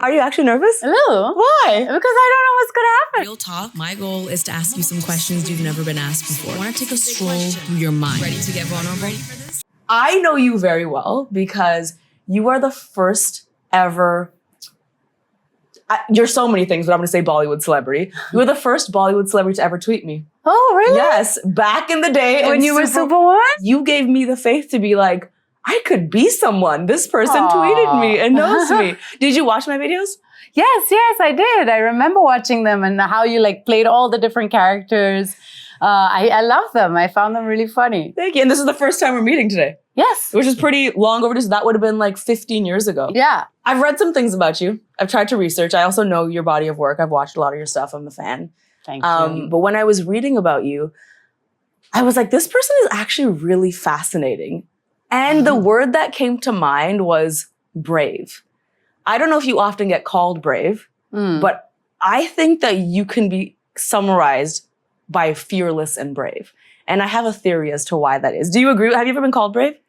Are you actually nervous? A little. Why? Because I don't know what's going to happen. Real talk. My goal is to ask you some questions you've never been asked before. I want to take a stroll through your mind. Ready to get vulnerable? Ready for this? I know you very well because you are the first ever. You're so many things, but I'm going to say Bollywood celebrity. You were the first Bollywood celebrity to ever tweet me. Oh, really? Yes, back in the day. When you were Superwoman? You gave me the faith to be like, I could be someone. This person tweeted me and knows me. Did you watch my videos? Yes, I did. I remember watching them and how you like played all the different characters. I love them. I found them really funny. Thank you. And this is the first time we're meeting today. Yes. Which is pretty long overdue. So that would have been like 15 years ago. Yeah. I've read some things about you. I've tried to research. I also know your body of work. I've watched a lot of your stuff. I'm a fan. Thank you. But when I was reading about you, I was like, this person is actually really fascinating. And the word that came to mind was brave. I don't know if you often get called brave, but I think that you can be summarized by fearless and brave. And I have a theory as to why that is. Do you agree? Have you ever been called brave?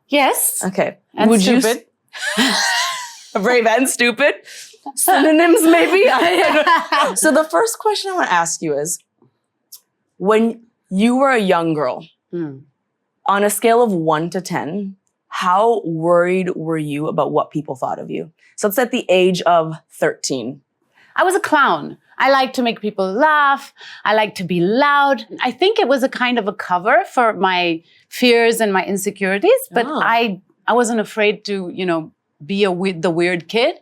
Yes. Okay. And Would stupid. Brave and stupid? Synonyms, maybe? So the first question I want to ask you is, when you were a young girl, on a scale of 1 to 10, how worried were you about what people thought of you? So it's at the age of 13. I was a clown. I like to make people laugh. I like to be loud. I think it was a kind of a cover for my fears and my insecurities, but I wasn't afraid to, be the weird kid.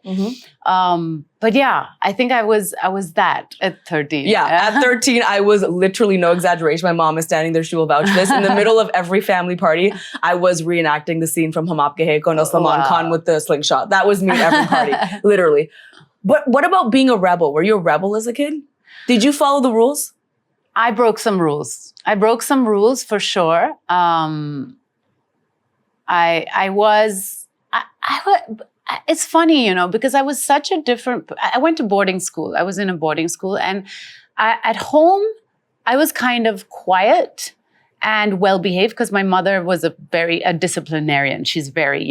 But yeah, I think I was that at 13. Yeah, at 13, I was literally, no exaggeration. My mom is standing there, she will vouch for this. In the middle of every family party, I was reenacting the scene from Hum Aapke Hai Kaun, Salman Khan with the slingshot. That was me at every party, literally. But what about being a rebel? Were you a rebel as a kid? Did you follow the rules? I broke some rules. I broke some rules for sure. It's funny, because I was such a different, I went to boarding school. I was in a boarding school and at home, I was kind of quiet and well-behaved because my mother was a disciplinarian. She's very,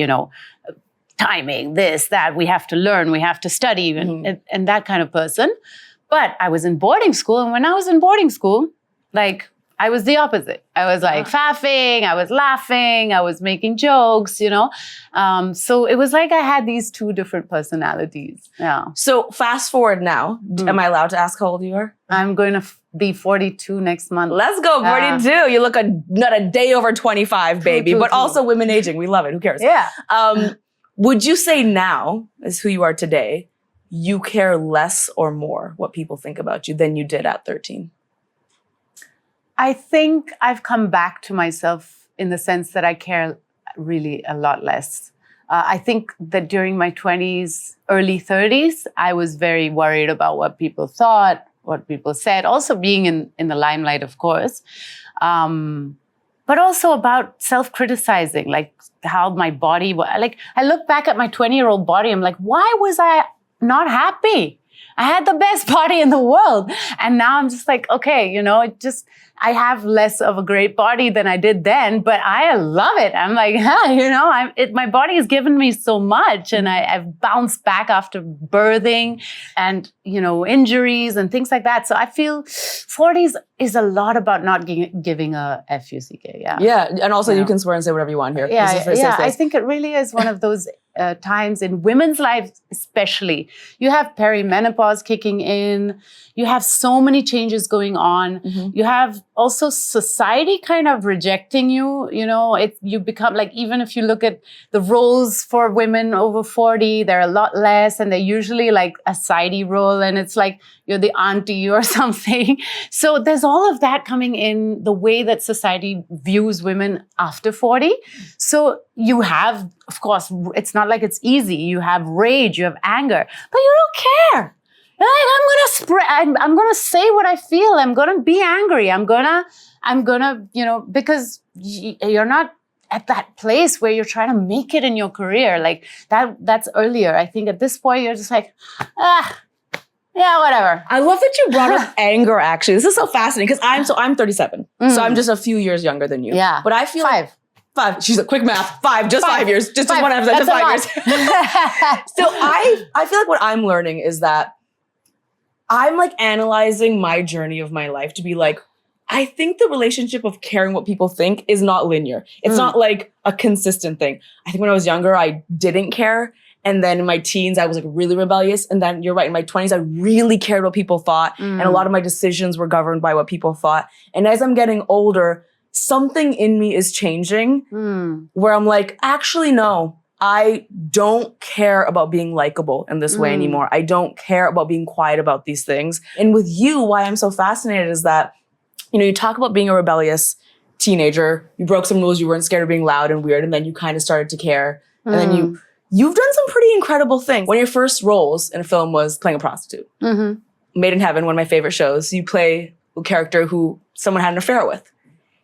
timing, this, that, we have to learn, we have to study and that kind of person. But I was in boarding school and when I was in boarding school, I was the opposite. I was faffing, I was laughing, I was making jokes, So it was like I had these two different personalities. Yeah. So fast forward now. Am I allowed to ask how old you are? I'm going to be 42 next month. Let's go, 42. You look not a day over 25, baby. But also women aging. We love it. Who cares? Yeah. Would you say now, as who you are today, you care less or more what people think about you than you did at 13? I think I've come back to myself in the sense that I care really a lot less. I think that during my 20s, early 30s, I was very worried about what people thought, what people said, also being in the limelight, of course, but also about self-criticizing, like how my body was. I look back at my 20-year-old body, I'm like, why was I not happy? I had the best body in the world. And now I'm just like, okay, I have less of a great body than I did then, but I love it. I'm like, my body has given me so much and I've bounced back after birthing and, injuries and things like that. So I feel 40s is a lot about not giving a F-U-C-K. Yeah. Yeah. And also you can swear and say whatever you want here. Yeah. I think it really is one of those times in women's lives, especially. You have perimenopause kicking in. You have so many changes going on. You have also society kind of rejecting you. You become even if you look at the roles for women over 40, they're a lot less and they're usually like a sidey role and it's like you're the auntie or something. So there's all of that coming in the way that society views women after 40. So you have, of course, it's not like it's easy. You have rage, you have anger, but you don't care. I'm gonna say what I feel. I'm gonna be angry. I'm gonna, because you're not at that place where you're trying to make it in your career. That's earlier. I think at this point you're just like, yeah, whatever. I love that you brought up anger, actually. This is so fascinating because I'm 37. So I'm just a few years younger than you. Yeah. But I feel 5. 5. She's like, quick math. 5, just 5 years. Just 1 episode, just 5 years. So I feel like what I'm learning is that I'm like analyzing my journey of my life to be like, I think the relationship of caring what people think is not linear. It's not like a consistent thing. I think when I was younger, I didn't care. And then in my teens, I was like really rebellious. And then you're right, in my 20s, I really cared what people thought. And a lot of my decisions were governed by what people thought. And as I'm getting older, something in me is changing where I'm like, actually, no, I don't care about being likable in this way anymore. I don't care about being quiet about these things. And with you, why I'm so fascinated is that, you know, you talk about being a rebellious teenager. You broke some rules. You weren't scared of being loud and weird. And then you kind of started to care. And then you've done some pretty incredible things. One of your first roles in a film was playing a prostitute. Made in Heaven, one of my favorite shows. You play a character who someone had an affair with.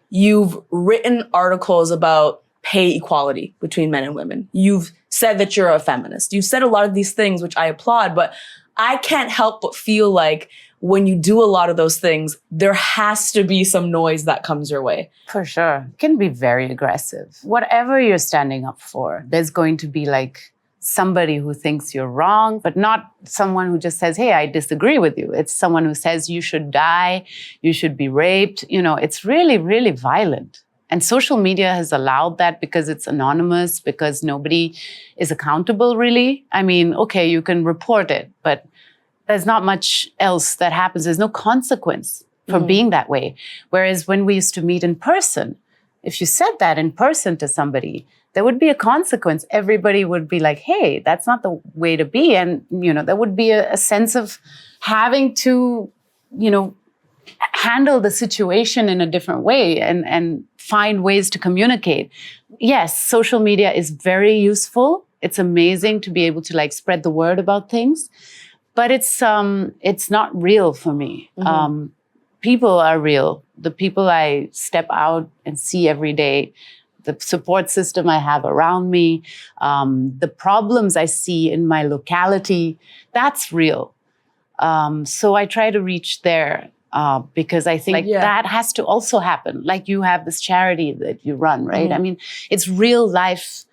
You've written articles about pay equality between men and women. You've said that you're a feminist. You've said a lot of these things, which I applaud, but I can't help but feel like when you do a lot of those things, there has to be some noise that comes your way. For sure. It can be very aggressive. Whatever you're standing up for, there's going to be like somebody who thinks you're wrong, but not someone who just says, hey, I disagree with you. It's someone who says you should die, you should be raped. You know, it's really, really violent. And social media has allowed that because it's anonymous, because nobody is accountable, really. I mean, okay, you can report it, but there's not much else that happens. There's no consequence for being that way. Whereas when we used to meet in person, if you said that in person to somebody, there would be a consequence. Everybody would be like, hey, that's not the way to be. And, you know, there would be a sense of having to, you know, handle the situation in a different way and find ways to communicate. Yes, social media is very useful. It's amazing to be able to like spread the word about things. But it's not real for me. People are real. The people I step out and see every day, the support system I have around me, the problems I see in my locality, that's real. So I try to reach there because I think that has to also happen. Like you have this charity that you run, right? I mean, it's real life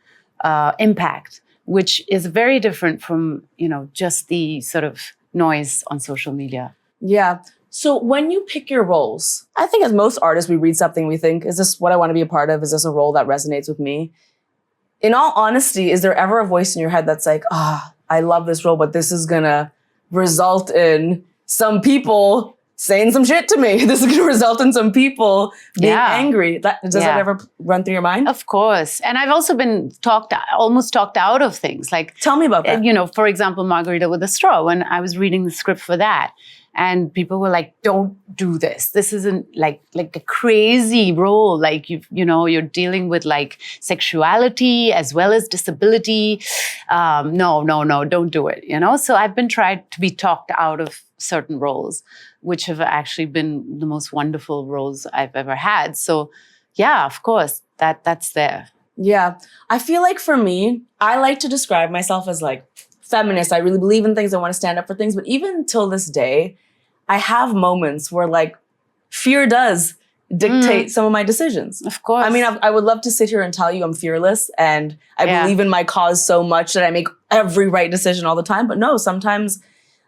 impact, which is very different from, you know, just the sort of noise on social media. Yeah. So when you pick your roles, I think as most artists, we read something, we think, is this what I want to be a part of? Is this a role that resonates with me? In all honesty, is there ever a voice in your head that's like, I love this role, but this is going to result in some people saying some shit to me. This is going to result in some people being angry. Does that ever run through your mind? Of course. And I've also been almost talked out of things. Like, tell me about that. You know, for example, Margarita with a Straw, when I was reading the script for that, and people were like, don't do this. This isn't like a crazy role. Like, you know, you're dealing with like sexuality as well as disability. No, don't do it. You know, so I've been tried to be talked out of certain roles, which have actually been the most wonderful roles I've ever had. So yeah, of course, that's there. Yeah. I feel like for me, I like to describe myself as like feminist. I really believe in things. I want to stand up for things. But even till this day, I have moments where like fear does dictate some of my decisions. Of course. I mean, I would love to sit here and tell you I'm fearless and I believe in my cause so much that I make every right decision all the time. But no, sometimes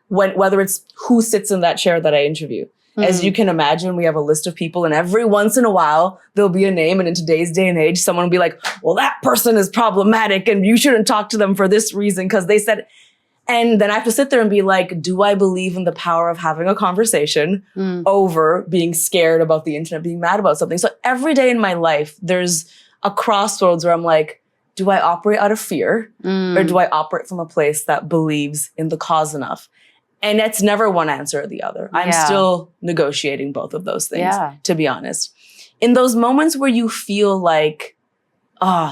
whether it's who sits in that chair that I interview, as you can imagine, we have a list of people and every once in a while there'll be a name. And in today's day and age, someone will be like, well, that person is problematic and you shouldn't talk to them for this reason because they said. And then I have to sit there and be like, do I believe in the power of having a conversation over being scared about the internet, being mad about something? So every day in my life, there's a crossroads where I'm like, do I operate out of fear or do I operate from a place that believes in the cause enough? And it's never one answer or the other. I'm still negotiating both of those things, to be honest. In those moments where you feel like,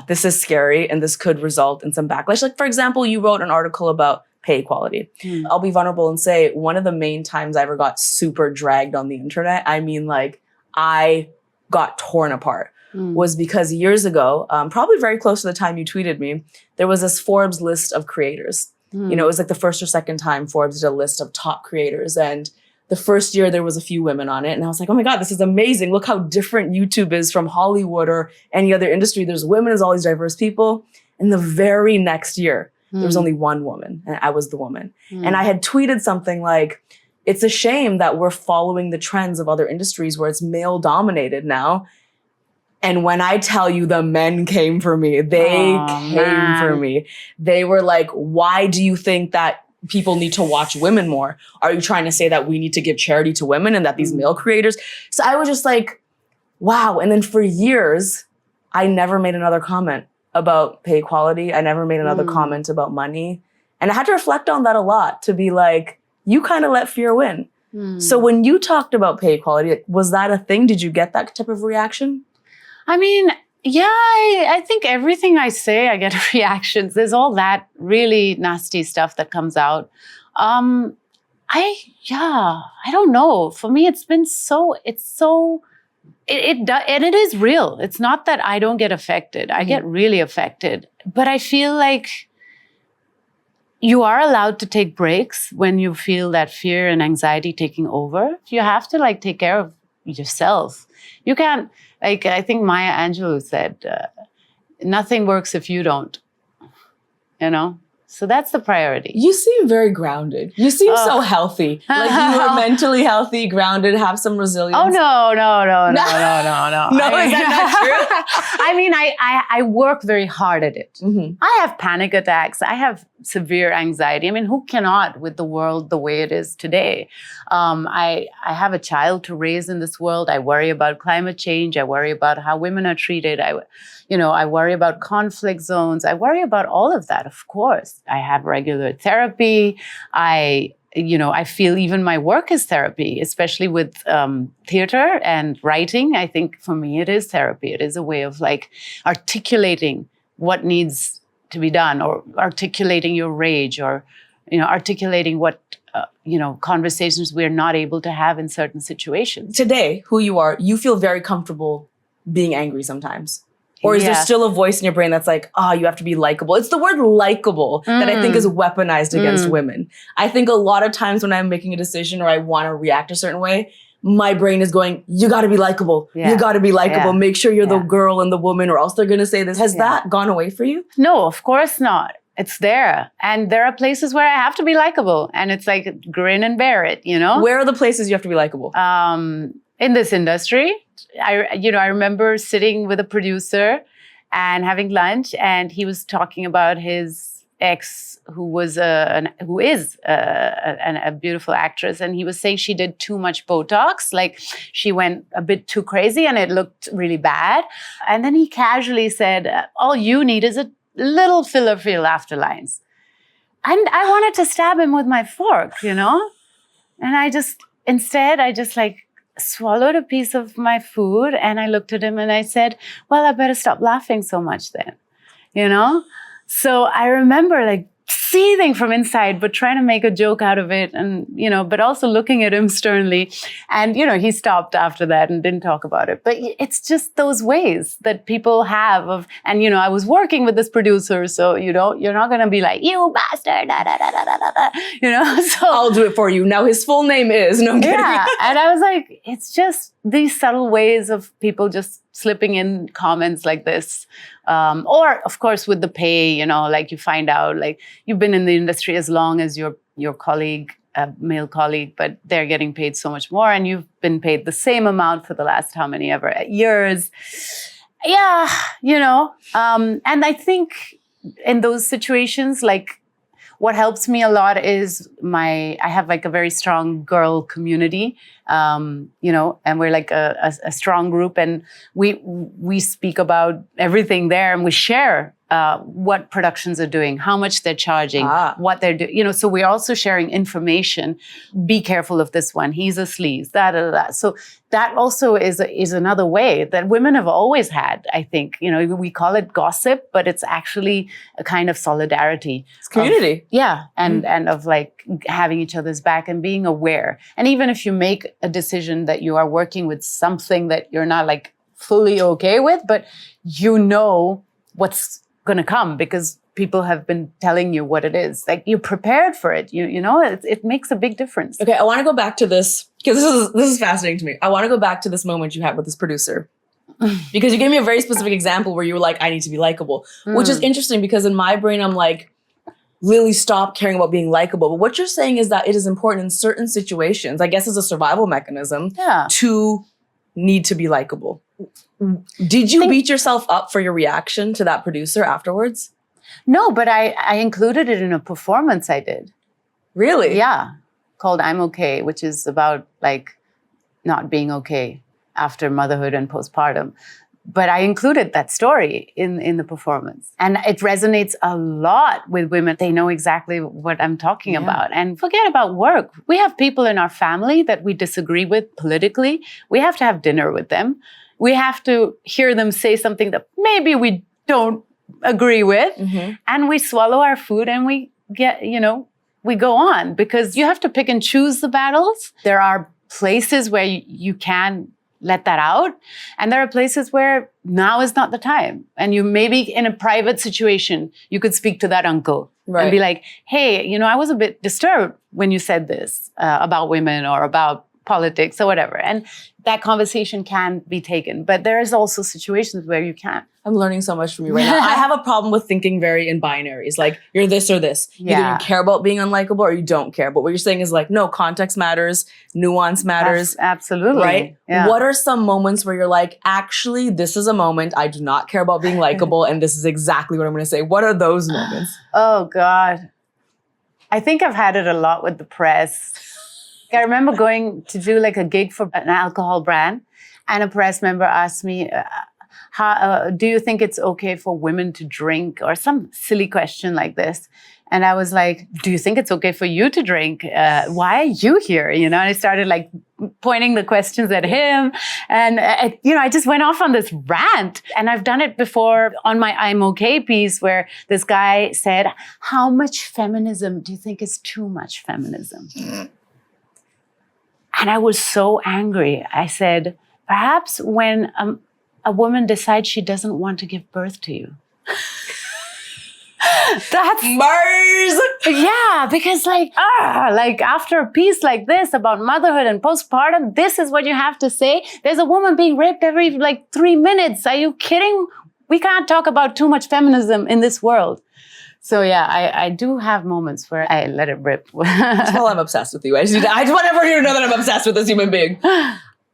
this is scary and this could result in some backlash. Like, for example, you wrote an article about pay equality. I'll be vulnerable and say one of the main times I ever got super dragged on the internet, I mean, like I got torn apart, was because years ago, probably very close to the time you tweeted me, there was this Forbes list of creators. You know, it was like the first or second time Forbes did a list of top creators. And the first year there was a few women on it. And I was like, oh my God, this is amazing. Look how different YouTube is from Hollywood or any other industry. There's women, there's all these diverse people. And the very next year, there was only one woman, and I was the woman. And I had tweeted something like, it's a shame that we're following the trends of other industries where it's male dominated now. And when I tell you the men came for me, they came for me. They were like, why do you think that people need to watch women more? Are you trying to say that we need to give charity to women and that these male creators? So I was just like, wow. And then for years, I never made another comment about pay equality. I never made another comment about money. And I had to reflect on that a lot to be like, you kind of let fear win. So when you talked about pay equality, was that a thing? Did you get that type of reaction? I mean, yeah, I think everything I say, I get reactions. There's all that really nasty stuff that comes out. I don't know. For me, it is real. It's not that I don't get affected. I get really affected. But I feel like you are allowed to take breaks when you feel that fear and anxiety taking over. You have to like take care of yourself. You can't, like, I think Maya Angelou said, nothing works if you don't, you know? So that's the priority. You seem very grounded. You seem so healthy. Like you are mentally healthy, grounded, have some resilience. Oh, no. No, is that not true? I mean, I work very hard at it. I have panic attacks. I have severe anxiety. I mean, who cannot with the world the way it is today? I have a child to raise in this world. I worry about climate change. I worry about how women are treated. I worry about conflict zones. I worry about all of that, of course. I have regular therapy. I feel even my work is therapy, especially with theater and writing. I think for me, it is therapy. It is a way of like articulating what needs to be done, or articulating your rage, or, articulating what, conversations we're not able to have in certain situations. Today, who you are, you feel very comfortable being angry sometimes. Or is there still a voice in your brain that's like, you have to be likable? It's the word likable that I think is weaponized against women. I think a lot of times when I'm making a decision or I want to react a certain way, my brain is going, you got to be likable. Yeah. You got to be likable. Yeah. Make sure you're the girl and the woman, or else they're going to say this. Has that gone away for you? No, of course not. It's there. And there are places where I have to be likable. And it's like, grin and bear it, Where are the places you have to be likable? In this industry. I remember sitting with a producer and having lunch, and he was talking about his ex, who is a beautiful actress, and he was saying she did too much Botox, like she went a bit too crazy, and it looked really bad. And then he casually said, "All you need is a little filler for your laughter lines." And I wanted to stab him with my fork, And I just swallowed a piece of my food, and I looked at him and I said, well, I better stop laughing so much then, So I remember like seething from inside, but trying to make a joke out of it, and, but also looking at him sternly. And, he stopped after that and didn't talk about it. But it's just those ways that people have of, and, I was working with this producer, so, you're not going to be like, you bastard, da, da, da, da, da, da, so. I'll do it for you. Now his full name is, no, I'm kidding. Yeah, and I was like, it's just these subtle ways of people just slipping in comments like this. Or, of course, with the pay, like you find out, like you've been in the industry as long as your colleague, male colleague, but they're getting paid so much more, and you've been paid the same amount for the last how many ever years. Yeah, and I think in those situations, like, what helps me a lot is I have like a very strong girl community, and we're like a strong group, and we speak about everything there, and we share what productions are doing, how much they're charging, what they're doing, so we're also sharing information. Be careful of this one. He's a sleaze, that. So that also is another way that women have always had, I think. We call it gossip, but it's actually a kind of solidarity. It's community. And of like having each other's back and being aware. And even if you make a decision that you are working with something that you're not like fully okay with, but what's going to come, because people have been telling you what it is. Like you're prepared for it. You know, it makes a big difference. Okay, I want to go back to this because this is fascinating to me. I want to go back to this moment you had with this producer. Because you gave me a very specific example where you were like, I need to be likable, which is interesting because in my brain, I'm like, Lily, stop caring about being likable. But what you're saying is that it is important in certain situations, I guess as a survival mechanism, to need to be likable. Did you beat yourself up for your reaction to that producer afterwards? No, but I included it in a performance I did. Really? Yeah. Called I'm Okay, which is about like not being okay after motherhood and postpartum. But I included that story in the performance. And it resonates a lot with women. They know exactly what I'm talking about. And forget about work. We have people in our family that we disagree with politically. We have to have dinner with them. We have to hear them say something that maybe we don't agree with. And we swallow our food and we get, we go on. Because you have to pick and choose the battles. There are places where you can let that out. And there are places where now is not the time. And you maybe in a private situation, you could speak to that uncle and be like, hey, I was a bit disturbed when you said this about women or about politics or whatever. And that conversation can be taken. But there is also situations where you can't. I'm learning so much from you right now. I have a problem with thinking very in binaries. Like, you're this or this. Either you care about being unlikable or you don't care. But what you're saying is like, no, context matters. Nuance matters. Absolutely. Right? Yeah. What are some moments where you're like, actually, this is a moment I do not care about being likable and this is exactly what I'm going to say. What are those moments? Oh, God. I think I've had it a lot with the press. I remember going to do like a gig for an alcohol brand, and a press member asked me, do you think it's okay for women to drink, or some silly question like this? And I was like, do you think it's okay for you to drink? Why are you here? And I started like pointing the questions at him. And, I just went off on this rant. And I've done it before on my I'm Okay piece where this guy said, how much feminism do you think is too much feminism? And I was so angry. I said, perhaps when a woman decides she doesn't want to give birth to you. That's Mars! Yeah, because like after a piece like this about motherhood and postpartum, this is what you have to say? There's a woman being raped every 3 minutes. Are you kidding? We can't talk about too much feminism in this world. So yeah, I do have moments where I let it rip. Well, I'm obsessed with you. I just want everyone to know that I'm obsessed with this human being.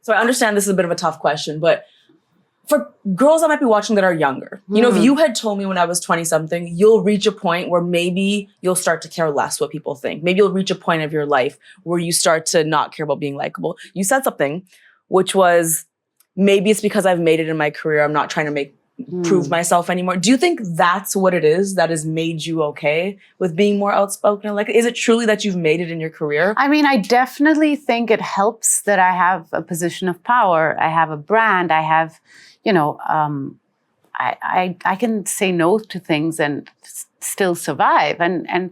So I understand this is a bit of a tough question, but for girls that might be watching that are younger, if you had told me when I was 20-something, you'll reach a point where maybe you'll start to care less what people think. Maybe you'll reach a point of your life where you start to not care about being likable. You said something, which was, maybe it's because I've made it in my career. I'm not trying to prove myself anymore. Do you think that's what it is that has made you okay with being more outspoken? Like, is it truly that you've made it in your career? I mean, I definitely think it helps that I have a position of power. I have a brand. I have, I can say no to things and still survive. And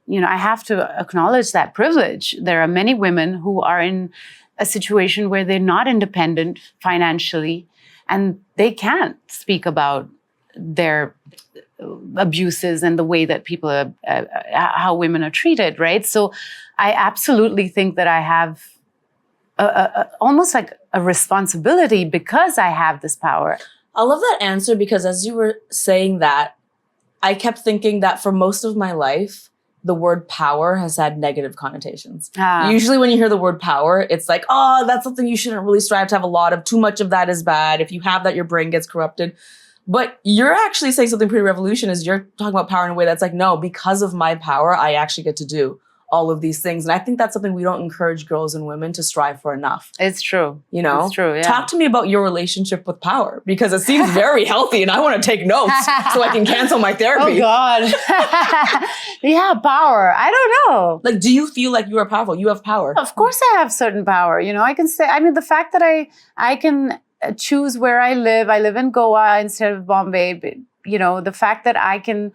I have to acknowledge that privilege. There are many women who are in a situation where they're not independent financially, and they can't speak about their abuses and the way that people are, how women are treated, right? So I absolutely think that I have almost like a responsibility because I have this power. I love that answer because as you were saying that, I kept thinking that for most of my life, the word power has had negative connotations. Usually when you hear the word power, it's like, oh, that's something you shouldn't really strive to have a lot of. Too much of that is bad. If you have that, your brain gets corrupted. But you're actually saying something pretty revolutionary. You're talking about power in a way that's like, no, because of my power, I actually get to do all of these things. And I think that's something we don't encourage girls and women to strive for enough. It's true. It's true, yeah. Talk to me about your relationship with power, because it seems very healthy and I want to take notes so I can cancel my therapy. Oh God. Yeah, power. I don't know. Like, do you feel like you are powerful? You have power. Of course I have certain power. I can say, the fact that I can choose where I live in Goa instead of Bombay, the fact that I can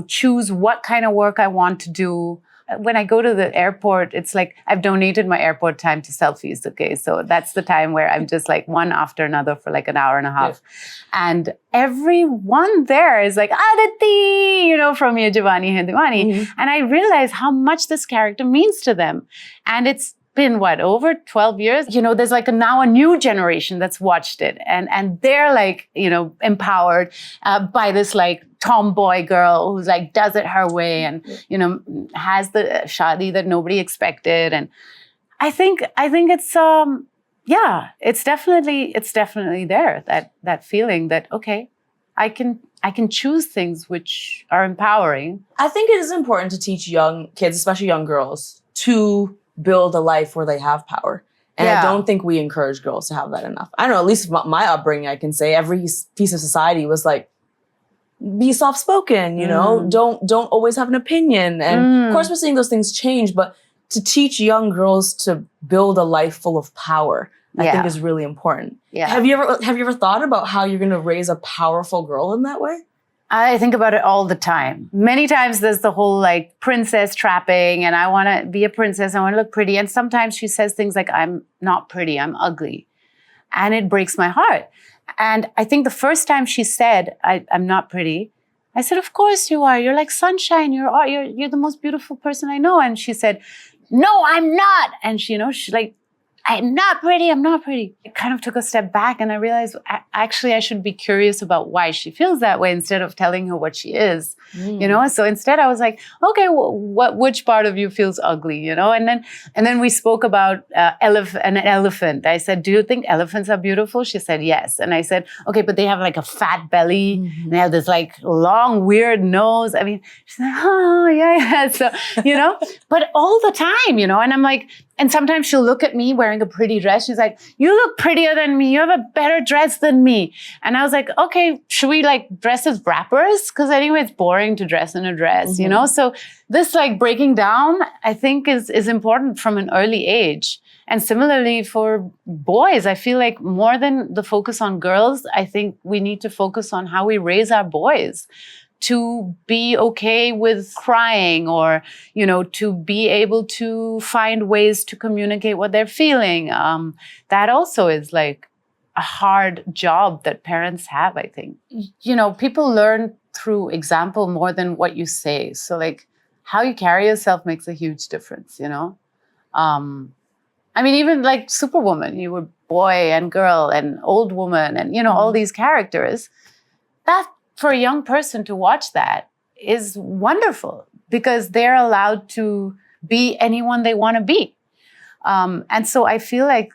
choose what kind of work I want to do. when I go to the airport, it's like I've donated my airport time to selfies. Okay. So that's the time where I'm just like one after another for like an hour and a half. Yeah. And everyone there is like, Aditi, you know, from Ye Jawani Hai Diwani. Mm-hmm. And I realize how much this character means to them. And it's been what, over 12 years? You know, there's like now a new generation that's watched it. And they're like, you know, empowered by this like tomboy girl who's like does it her way and, you know, has the shadi that nobody expected. And I think it's, it's definitely there, that feeling that, okay, I can choose things which are empowering. I think it is important to teach young kids, especially young girls, to build a life where they have power. And I don't think we encourage girls to have that enough. I don't know, at least my upbringing, I can say every piece of society was like, be soft-spoken, you know, don't always have an opinion. And of course we're seeing those things change, but to teach young girls to build a life full of power, I think is really important. Yeah. Have you ever thought about how you're going to raise a powerful girl in that way? I think about it all the time. Many times there's the whole like princess trapping and I want to be a princess. I want to look pretty. And sometimes she says things like, I'm not pretty, I'm ugly. And it breaks my heart. And I think the first time she said, I'm not pretty, I said, of course you are. You're like sunshine. You're the most beautiful person I know. And she said, no, I'm not. And she, you know, she's like, I'm not pretty. I kind of took a step back and I realized actually I should be curious about why she feels that way instead of telling her what she is, you know? So instead I was like, okay, which part of you feels ugly, you know? And then we spoke about an elephant. I said, do you think elephants are beautiful? She said, yes. And I said, okay, but they have like a fat belly. And they have this like long, weird nose. I mean, she's like, oh, yeah. So, you know, but all the time, you know, and I'm like, and sometimes she'll look at me wearing a pretty dress. She's like, you look prettier than me. You have a better dress than me. And I was like, okay, should we like dress as rappers? Because anyway, it's boring to dress in a dress, you know? So this like breaking down, I think is important from an early age. And similarly for boys, I feel like more than the focus on girls, I think we need to focus on how we raise our boys to be okay with crying or, you know, to be able to find ways to communicate what they're feeling. That also is like a hard job that parents have, I think. You know, people learn through example more than what you say. So like how you carry yourself makes a huge difference, you know? I mean, even like Superwoman, you were boy and girl and old woman and, you know, all these characters. That for a young person to watch that is wonderful because they're allowed to be anyone they want to be. And so I feel like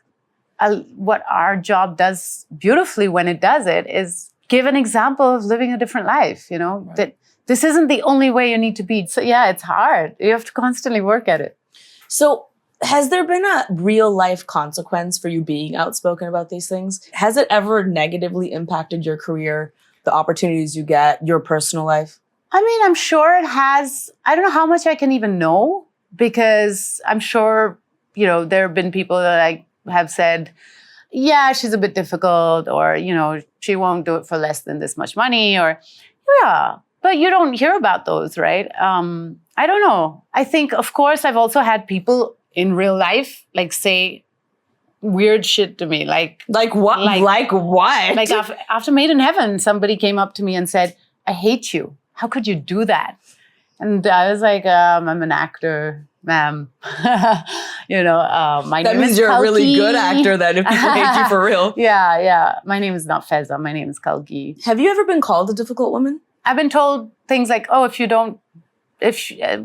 what our job does beautifully when it does it is give an example of living a different life, you know, that this isn't the only way you need to be. So yeah, it's hard. You have to constantly work at it. So has there been a real life consequence for you being outspoken about these things? Has it ever negatively impacted your career, the opportunities you get, your personal life? I mean, I'm sure it has. I don't know how much I can even know because I'm sure, you know, there have been people that I have said, yeah, she's a bit difficult or, you know, she won't do it for less than this much money or, yeah, but you don't hear about those, right? I don't know. I think, of course, I've also had people in real life like say weird shit to me. Like what? Like what? Like after Made in Heaven, somebody came up to me and said, I hate you. How could you do that? And I was like, I'm an actor, ma'am. You know, my name is Kalki. That means you're a really good actor then, if people hate you for real. Yeah. My name is not Feza. My name is Kalki. Have you ever been called a difficult woman? I've been told things like, oh,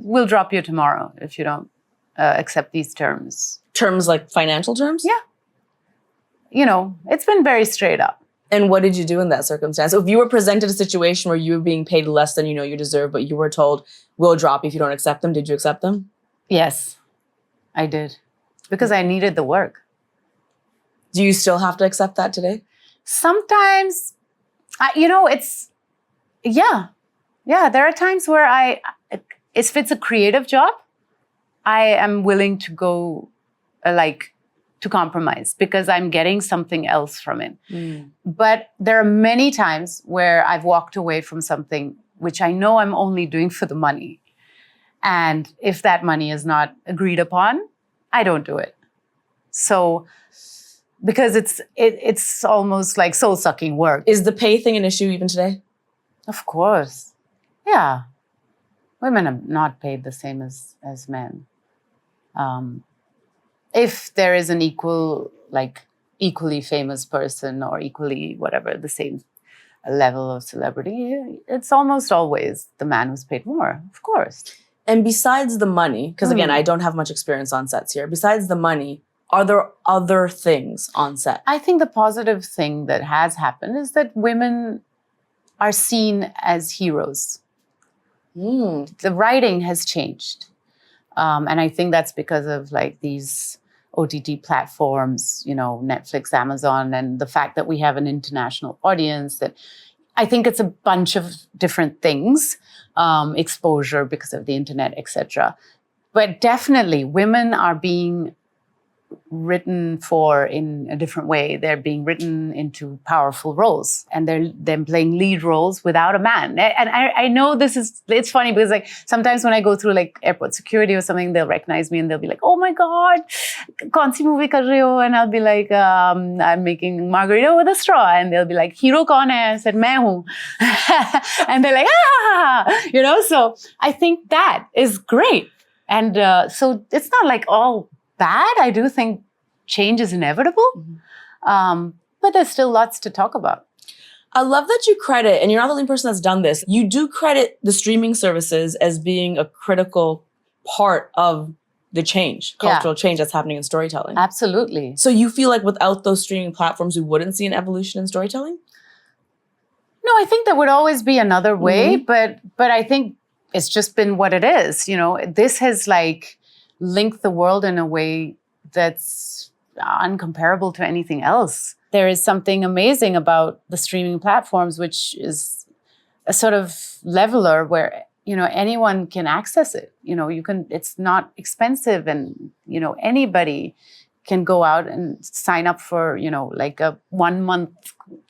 we'll drop you tomorrow if you don't accept these terms. Terms like financial terms? Yeah. You know, it's been very straight up. And what did you do in that circumstance? If you were presented a situation where you were being paid less than you know you deserve, but you were told, we'll drop you if you don't accept them, did you accept them? Yes, I did. Because I needed the work. Do you still have to accept that today? Sometimes, you know, yeah, there are times where if it's a creative job, I am willing to go to compromise because I'm getting something else from it. But there are many times where I've walked away from something which I know I'm only doing for the money. And if that money is not agreed upon, I don't do it. So, because it's almost like soul-sucking work. Is the pay thing an issue even today? Of course. Yeah. Women are not paid the same as men. If there is an equally famous person or equally whatever, the same level of celebrity, it's almost always the man who's paid more, of course. And besides the money, because again, I don't have much experience on sets here, besides the money, are there other things on set? I think the positive thing that has happened is that women are seen as heroes. The writing has changed. And I think that's because of like these OTT platforms, you know, Netflix, Amazon, and the fact that we have an international audience. That I think it's a bunch of different things, exposure because of the internet, etc. But definitely women are being written for in a different way. They're being written into powerful roles, and they're playing lead roles without a man. And I know it's funny because like sometimes when I go through like airport security or something, they'll recognize me and they'll be like, "Oh my God, kaun si movie kar rahe ho?" And I'll be like, "I'm making margarita with a straw." And they'll be like, "Hero kaun hai?" I said, "Main hu." And they're like, "Ah," you know. So I think that is great, and so it's not like all bad. I do think change is inevitable, but there's still lots to talk about. I love that you credit, and you're not the only person that's done this, you do credit the streaming services as being a critical part of the change, cultural change that's happening in storytelling. Absolutely. So you feel like without those streaming platforms, we wouldn't see an evolution in storytelling? No, I think there would always be another way, but I think it's just been what it is. You know, this has like linked the world in a way that's uncomparable to anything else. There is something amazing about the streaming platforms, which is a sort of leveler where, you know, anyone can access it. You know, it's not expensive, and, you know, anybody can go out and sign up for, you know, like a 1 month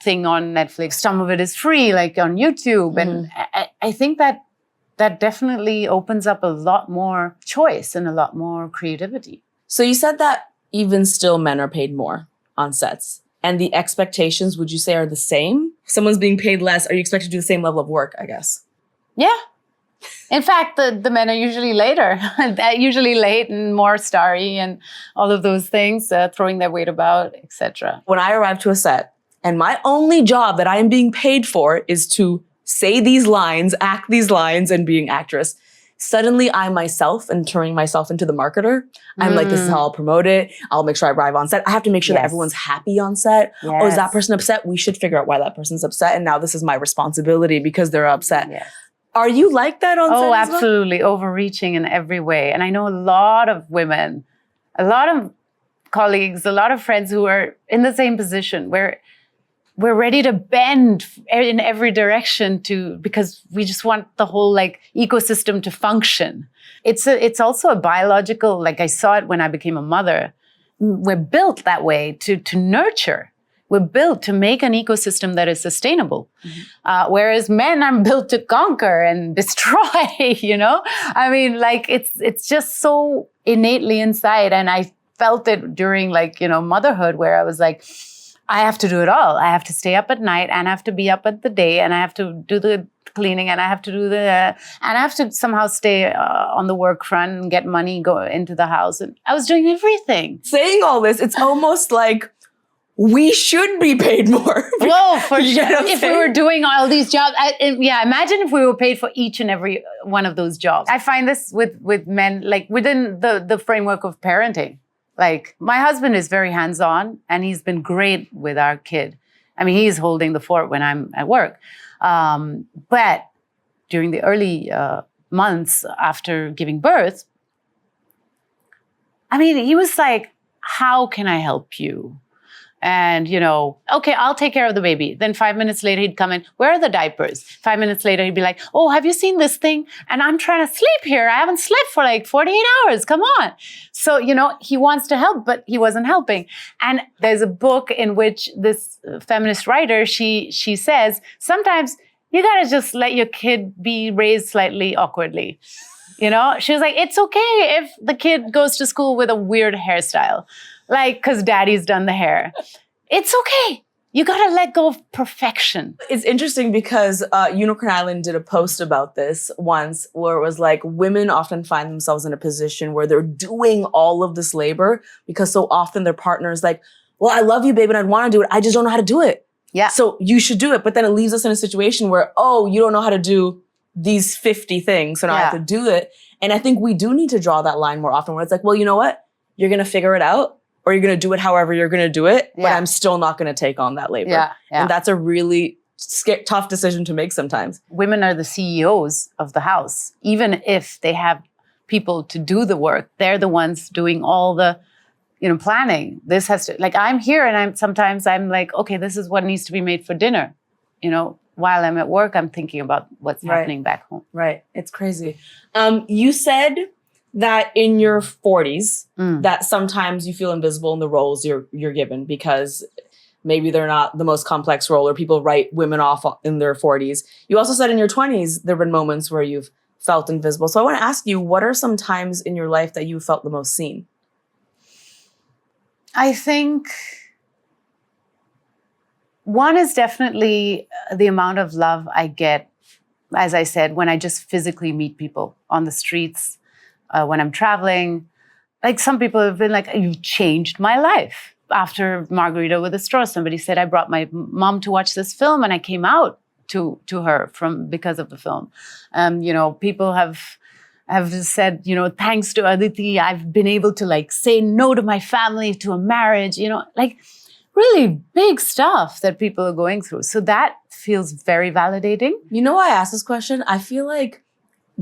thing on Netflix. Some of it is free, like on YouTube. And I think that definitely opens up a lot more choice and a lot more creativity. So you said that even still men are paid more on sets. And the expectations, would you say, are the same? Someone's being paid less. Are you expected to do the same level of work, I guess? Yeah. In fact, the men are usually later, usually late and more starry and all of those things, throwing their weight about, etc. When I arrive to a set, and my only job that I am being paid for is to say these lines, act these lines, and being actress, suddenly I myself am turning myself into the marketer. I'm like, this is how I'll promote it. I'll make sure I arrive on set. I have to make sure that everyone's happy on set. Yes. Oh, is that person upset? We should figure out why that person's upset. And now this is my responsibility because they're upset. Yes. Are you like that on set? Oh, as well? absolutely. Overreaching in every way. And I know a lot of women, a lot of colleagues, a lot of friends who are in the same position where we're ready to bend in every direction because we just want the whole like ecosystem to function. It's also a biological, like I saw it when I became a mother. We're built that way to nurture. We're built to make an ecosystem that is sustainable. Whereas men are built to conquer and destroy, you know? I mean, like it's just so innately inside. And I felt it during like, you know, motherhood where I was like, I have to do it all. I have to stay up at night and I have to be up at the day and I have to do the cleaning and I have to do and I have to somehow stay on the work front and get money, go into the house. And I was doing everything. Saying all this, it's almost like we should be paid more. Whoa, for sure. If we saying? were doing all these jobs, imagine if we were paid for each and every one of those jobs. I find this with men, like within the framework of parenting. Like my husband is very hands-on and he's been great with our kid. I mean, he's holding the fort when I'm at work. But during the early months after giving birth, I mean, he was like, how can I help you? And, you know, okay, I'll take care of the baby. Then 5 minutes later, he'd come in, where are the diapers? 5 minutes later, he'd be like, oh, have you seen this thing? And I'm trying to sleep here. I haven't slept for like 48 hours. Come on. So, you know, he wants to help, but he wasn't helping. And there's a book in which this feminist writer, she says, sometimes you got to just let your kid be raised slightly awkwardly. You know, she was like, it's okay if the kid goes to school with a weird hairstyle, like, because daddy's done the hair. It's okay. You got to let go of perfection. It's interesting because Unicorn Island did a post about this once where it was like women often find themselves in a position where they're doing all of this labor because so often their partner's like, well, I love you, babe, and I'd want to do it. I just don't know how to do it. Yeah. So you should do it. But then it leaves us in a situation where, oh, you don't know how to do these 50 things. So now I have to do it. And I think we do need to draw that line more often where it's like, well, you know what? You're going to figure it out. Or you're going to do it however you're going to do it, but I'm still not going to take on that labor. Yeah. And that's a really tough decision to make sometimes. Women are the CEOs of the house. Even if they have people to do the work, they're the ones doing all the, planning. This has to, like, I'm here and sometimes I'm like, okay, this is what needs to be made for dinner. While I'm at work, I'm thinking about what's happening back home. Right. It's crazy. You said that in your 40s, that sometimes you feel invisible in the roles you're given because maybe they're not the most complex role or people write women off in their 40s. You also said in your 20s, there have been moments where you've felt invisible. So I want to ask you, what are some times in your life that you felt the most seen? I think one is definitely the amount of love I get, as I said, when I just physically meet people on the streets, when I'm traveling. Like some people have been like, you changed my life. After Margarita with a Straw, somebody said, I brought my mom to watch this film and I came out to her because of the film. People have said, thanks to Aditi, I've been able to say no to my family, to a marriage, really big stuff that people are going through. So that feels very validating. You know why I asked this question? I feel like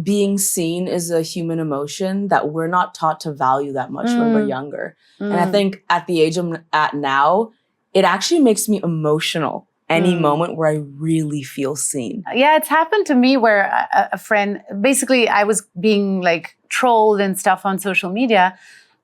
being seen is a human emotion that we're not taught to value that much when we're younger. And I think at the age I'm at now, it actually makes me emotional any moment where I really feel seen. Yeah, it's happened to me where a friend, basically I was being trolled and stuff on social media.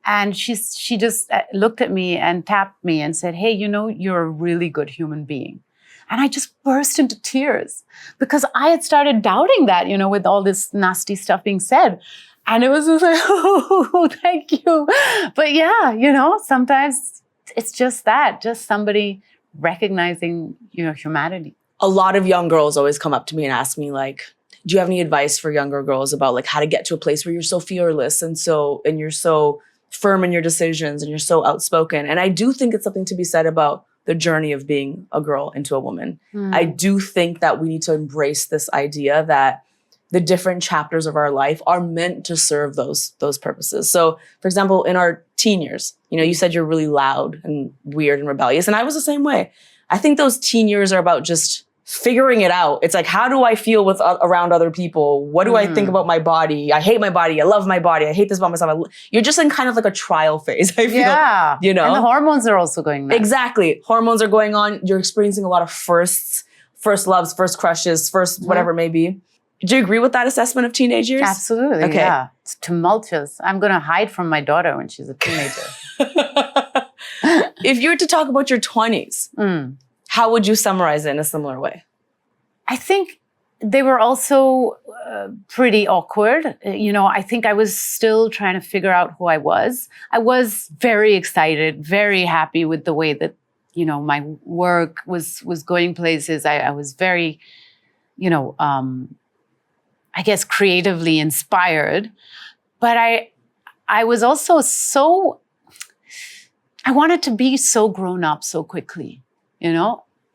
And she just looked at me and tapped me and said, hey, you're a really good human being. And I just burst into tears because I had started doubting that, with all this nasty stuff being said. And it was just like, oh, thank you. But yeah, sometimes it's just that, just somebody recognizing, humanity. A lot of young girls always come up to me and ask me do you have any advice for younger girls about how to get to a place where you're so fearless and you're so firm in your decisions and you're so outspoken? And I do think it's something to be said about the journey of being a girl into a woman. I do think that we need to embrace this idea that the different chapters of our life are meant to serve those purposes. So, for example, in our teen years, you said you're really loud and weird and rebellious, and I was the same way. I think those teen years are about just figuring it out. It's like, how do I feel around other people? What do I think about my body? I hate my body. I love my body. I hate this about myself. You're just in kind of a trial phase, I feel. Yeah. And the hormones are also going nuts. Exactly. Hormones are going on. You're experiencing a lot of firsts, first loves, first crushes, first whatever it may be. Do you agree with that assessment of teenage years? Absolutely. Okay. Yeah. It's tumultuous. I'm going to hide from my daughter when she's a teenager. If you were to talk about your 20s, how would you summarize it in a similar way? I think they were also pretty awkward. I think I was still trying to figure out who I was. I was very excited, very happy with the way that, my work was going places. I was very, I guess creatively inspired. But I was also I wanted to be so grown up so quickly,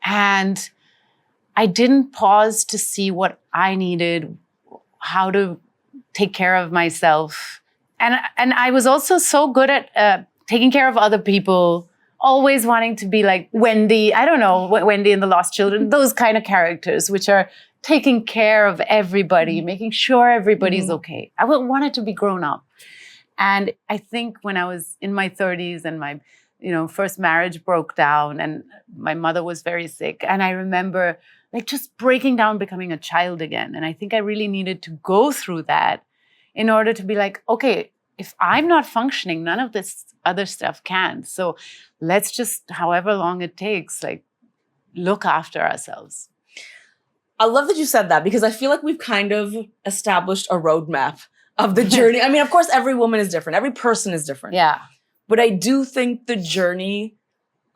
and I didn't pause to see what I needed, how to take care of myself. And I was also so good at taking care of other people, always wanting to be like Wendy, I don't know, Wendy and the Lost Children, those kind of characters, which are taking care of everybody, making sure everybody's okay. I wanted to be grown up. And I think when I was in my 30s and my first marriage broke down and my mother was very sick. And I remember just breaking down, becoming a child again. And I think I really needed to go through that in order to be like, okay, if I'm not functioning, none of this other stuff can. So let's just, however long it takes, look after ourselves. I love that you said that because I feel like we've kind of established a roadmap of the journey. I mean, of course, every woman is different. Every person is different. Yeah. But I do think the journey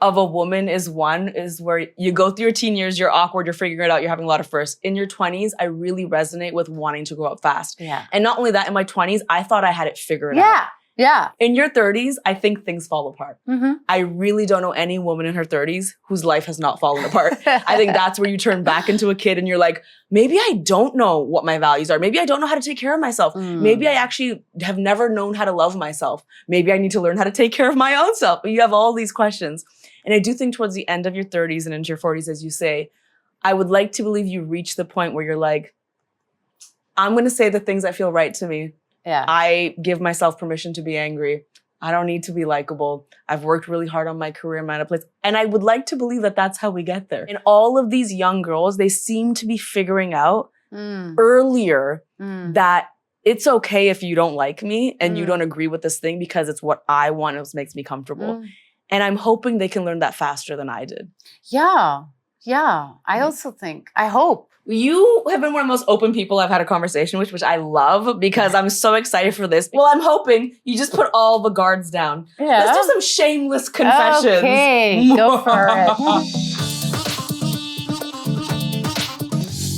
of a woman is where you go through your teen years, you're awkward, you're figuring it out, you're having a lot of firsts. In your 20s, I really resonate with wanting to grow up fast. Yeah. And not only that, in my 20s, I thought I had it figured out. Yeah. Yeah. In your 30s, I think things fall apart. Mm-hmm. I really don't know any woman in her 30s whose life has not fallen apart. I think that's where you turn back into a kid and you're like, maybe I don't know what my values are. Maybe I don't know how to take care of myself. Maybe I actually have never known how to love myself. Maybe I need to learn how to take care of my own self. You have all these questions. And I do think towards the end of your 30s and into your 40s, as you say, I would like to believe you reach the point where you're like, I'm going to say the things that feel right to me. Yeah. I give myself permission to be angry. I don't need to be likable. I've worked really hard on my career in my place. And I would like to believe that that's how we get there. And all of these young girls, they seem to be figuring out earlier that it's okay if you don't like me and you don't agree with this thing because it's what I want and what makes me comfortable. And I'm hoping they can learn that faster than I did. Yeah. Yeah. I also think, I hope. You have been one of the most open people I've had a conversation with, which I love because I'm so excited for this. Well, I'm hoping you just put all the guards down. Yeah. Let's do some shameless confessions. Okay, go for it.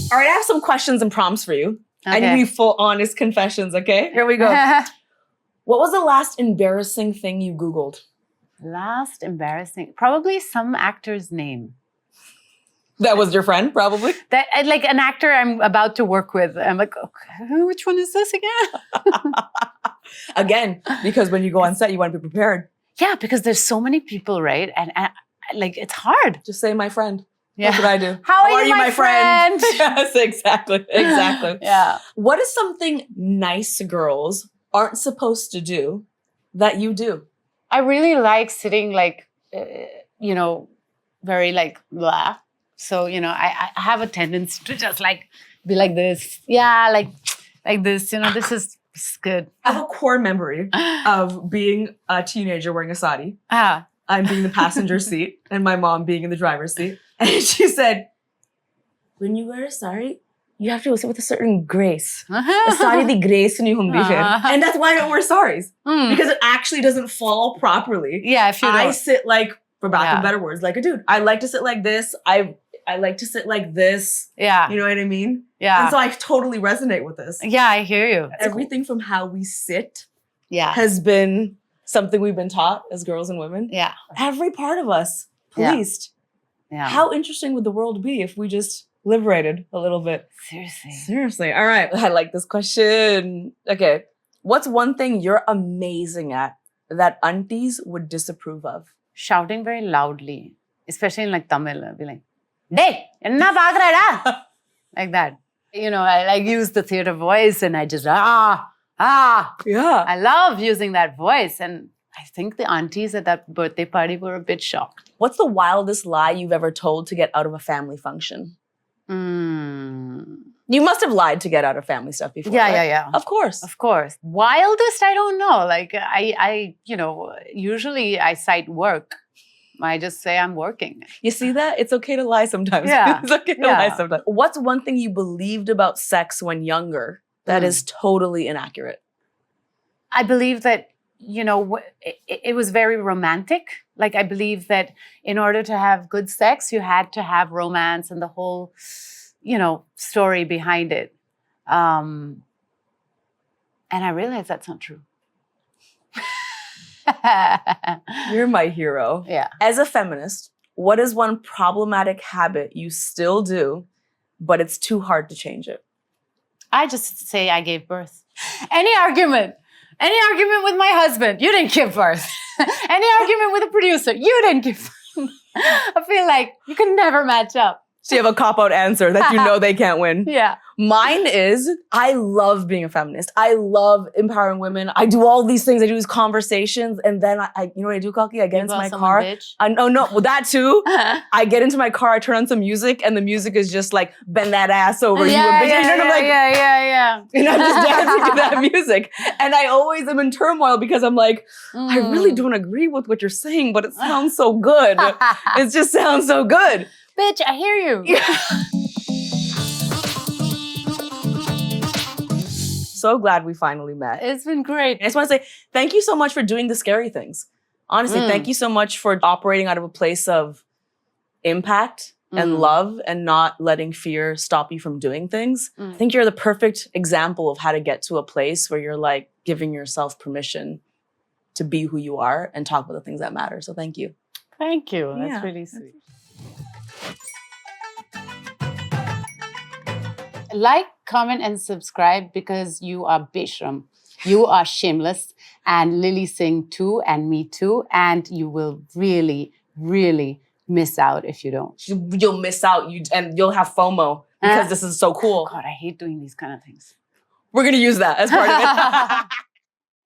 All right, I have some questions and prompts for you. I Okay. need full honest confessions, okay? Here we go. What was the last embarrassing thing you Googled? Last embarrassing, probably some actor's name. That was your friend, probably? That like an actor I'm about to work with. I'm like, okay, which one is this again? Again, because when you go on set, you want to be prepared. Yeah, because there's so many people, right? And like it's hard. Just say my friend. Yeah. That's what I do. How are you, my friend? Yes, exactly. Exactly. Yeah. What is something nice girls aren't supposed to do that you do? I really like sitting like, very like blah. So, I have a tendency to just like be like this. Yeah, like this, this is good. I have a core memory of being a teenager wearing a sari. Ah. I'm being the passenger seat and my mom being in the driver's seat. And she said, when you wear a sari, you have to wear it with a certain grace. A sari di grace nahi hundi hai. And that's why I don't wear saris. Because it actually doesn't fall properly. Yeah, if you I don't. sit like, for lack of better words, like a dude. I like to sit like this. I like to sit like this. Yeah. You know what I mean? Yeah. And so I totally resonate with this. Yeah, I hear you. Everything from how we sit Yeah. has been something we've been taught as girls and women. Yeah. Every part of us policed. Yeah. How interesting would the world be if we just liberated a little bit? Seriously. Seriously. All right. I like this question. Okay. What's one thing you're amazing at that aunties would disapprove of? Shouting very loudly, especially in like Tamil. I'll be like, "Dey, enna paakrada?" Like that. I like use the theater voice and I just, Yeah. I love using that voice. And I think the aunties at that birthday party were a bit shocked. What's the wildest lie you've ever told to get out of a family function? You must have lied to get out of family stuff before. Yeah, right? yeah. Of course. Of course. Wildest, I don't know. Like I usually I cite work. I just say I'm working. You see that? It's okay to lie sometimes. Yeah. It's okay to lie sometimes. What's one thing you believed about sex when younger that is totally inaccurate? I believe that, it was very romantic. Like I believe that in order to have good sex, you had to have romance and the whole, story behind it. And I realized that's not true. You're my hero. Yeah. As a feminist, what is one problematic habit you still do, but it's too hard to change it? I just say I gave birth. Any argument with my husband, you didn't give birth. Any argument with a producer, you didn't give birth. I feel like you can never match up. So you have a cop-out answer that you know they can't win. Yeah. Mine is, I love being a feminist. I love empowering women. I do all these things. I do these conversations. And then I you know what I do, Kalki? I get into my car. Bitch. Well, that too. I get into my car, I turn on some music, and the music is just like, bend that ass over. Yeah, you a bitch. And I'm like, yeah. and I'm just dancing to that music. And I always am in turmoil because I'm like, I really don't agree with what you're saying, but it sounds so good. It just sounds so good. Bitch, I hear you. Yeah. so glad we finally met. It's been great. I just want to say thank you so much for doing the scary things. Honestly, thank you so much for operating out of a place of impact and love and not letting fear stop you from doing things. I think you're the perfect example of how to get to a place where you're like giving yourself permission to be who you are and talk about the things that matter. So thank you. Thank you. That's Yeah. really sweet. Like, comment, and subscribe because you are Beshram. You are shameless, and Lilly Singh too, and me too. And you will really, really miss out if you don't. You'll miss out. And you'll have FOMO because this is so cool. God, I hate doing these kind of things. We're going to use that as part of it.